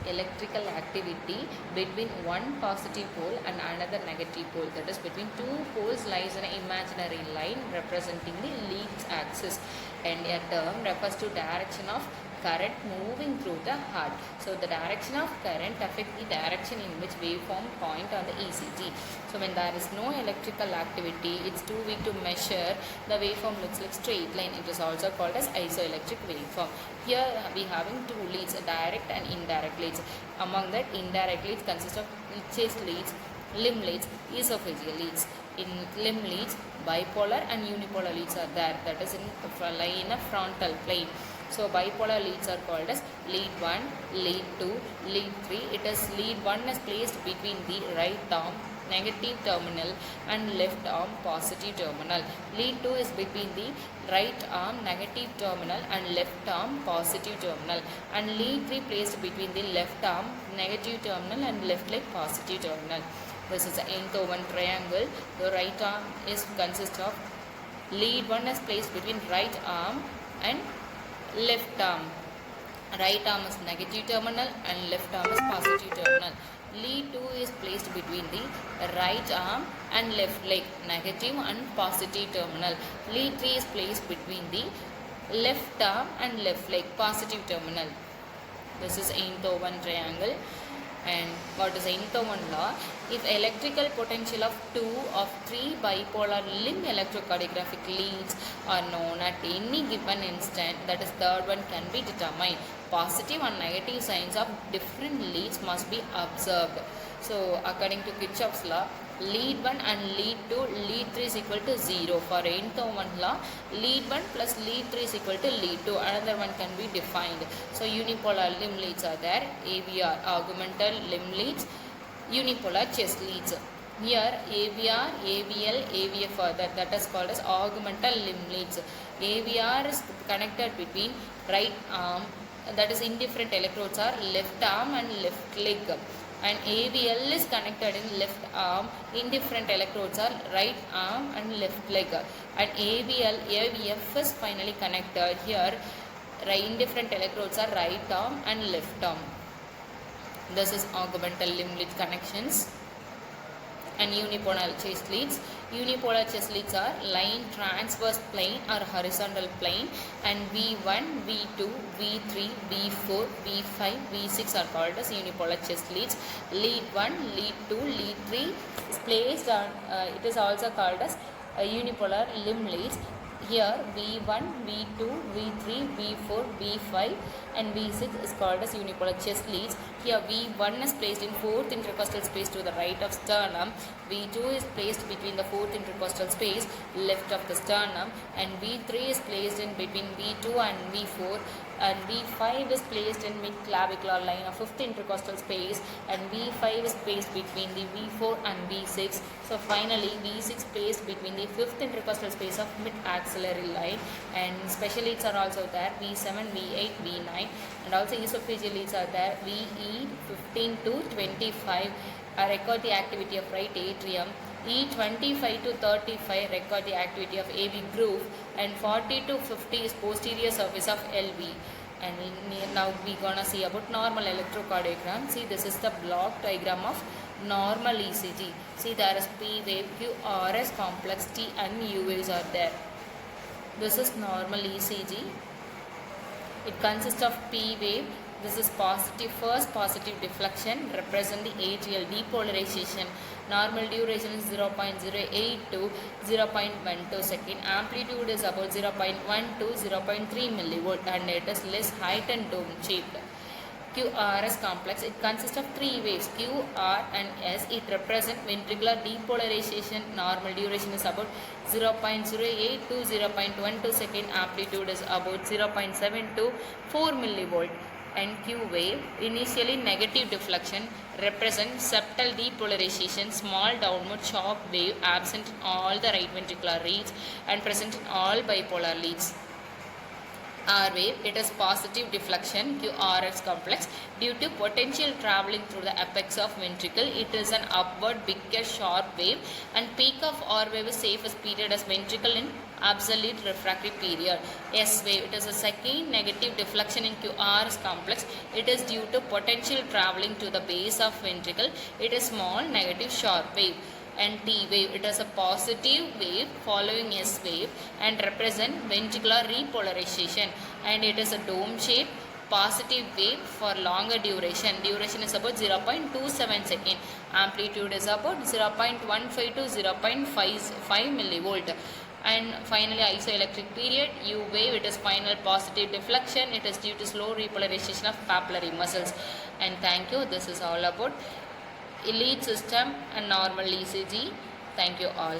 electrical activity between one positive pole and another negative pole. That is, between two poles lies an imaginary line representing the Leads axis, and a term refers to direction of current moving through the heart. So the direction of current affects the direction in which waveform point on the ECG. So when there is no electrical activity, it's too weak to measure. The waveform looks like straight line. It is also called as isoelectric waveform. Here we having two leads, direct and indirect leads. Among that, indirect leads consist of chest leads, limb leads, esophageal leads. In limb leads, bipolar and unipolar leads are there. That is in a frontal plane. So bipolar leads are called as lead 1, lead 2, lead 3. It is lead 1 is placed between the right arm negative terminal and left arm positive terminal. Lead 2 is between the right arm negative terminal and left arm positive terminal. And lead 3 placed between the left arm negative terminal and left leg positive terminal. This is an Einthoven triangle. The right arm is consists of lead 1 is placed between right arm and left arm. Right arm is negative terminal and left arm is positive terminal. Lead 2 is placed between the right arm and left leg, negative and positive terminal. Lead 3 is placed between the left arm and left leg, positive terminal. This is Einthoven triangle. And what is Einthoven law? If electrical potential of 2 of 3 bipolar limb electrocardiographic leads are known at any given instant, that is third one can be determined. Positive and negative signs of different leads must be observed. So according to Kirchhoff's law, lead 1 and lead 2, lead 3 is equal to 0. For Einthoven law, lead 1 plus lead 3 is equal to lead 2. Another one can be defined. So unipolar limb leads are there. AVR, augmented limb leads. Unipolar chest leads. Here AVR, AVL, AVF are there. That is called as augmented limb leads. AVR is connected between right arm. That is, indifferent electrodes are left arm and left leg. And AVL is connected in left arm. Indifferent electrodes are right arm and left leg. And AVF is finally connected here. Indifferent electrodes are right arm and left arm. This is augmental limb lead connections. And unipolar chest leads. Unipolar chest leads are line transverse plane or horizontal plane, and V1, V2, V3, V4, V5, V6 are called as unipolar chest leads. Lead 1, lead 2, lead 3 is placed on, it is also called as unipolar limb leads. Here V1, V2, V3, V4, V5 and V6 is called as unipolar chest leads. Here V1 is placed in 4th intercostal space to the right of sternum. V2 is placed between the 4th intercostal space left of the sternum, and V3 is placed in between V2 and V4, and V5 is placed in mid-clavicular line of 5th intercostal space, and V5 is placed between the V4 and V6. So finally V6 placed between the 5th intercostal space of mid-axillary line, and special leads are also there, V7, V8, V9, and also esophageal leads are there, VE 15 to 25 record the activity of right atrium, E25 to 35 record the activity of AV groove, and 40 to 50 is posterior surface of LV. And now we gonna see about normal electrocardiogram. See, this is the block diagram of normal ECG. See, there is P wave, Q, RS complex, T and U waves are there. This is normal ECG. It consists of P wave. This is positive, first positive deflection, represent the atrial depolarization. Normal duration is 0.08 to 0.12 second. Amplitude is about 0.1 to 0.3 millivolt, and it is less height and dome shaped. QRS complex, it consists of 3 waves, Q, R and S. It represents ventricular depolarization. Normal duration is about 0.08 to 0.12 second. Amplitude is about 0.7 to 4 millivolt. And Q wave, initially negative deflection, represents septal depolarization, small downward shock wave absent in all the right ventricular leads and present in all bipolar leads. R wave, it is positive deflection QRS complex due to potential traveling through the apex of ventricle. It is an upward bigger sharp wave, and peak of R wave is safest period as ventricle in absolute refractory period. S wave, it is a second negative deflection in QRS complex. It is due to potential traveling to the base of ventricle. It is small negative sharp wave. And T wave, it is a positive wave following S wave and represent ventricular repolarization, and it is a dome shape positive wave for longer duration. Duration is about 0.27 second. Amplitude is about 0.15 to 0.55 millivolt. And finally, isoelectric period, U wave, it is final positive deflection. It is due to slow repolarization of papillary muscles. And thank you. This is all about lead system and normal ECG. Thank you all.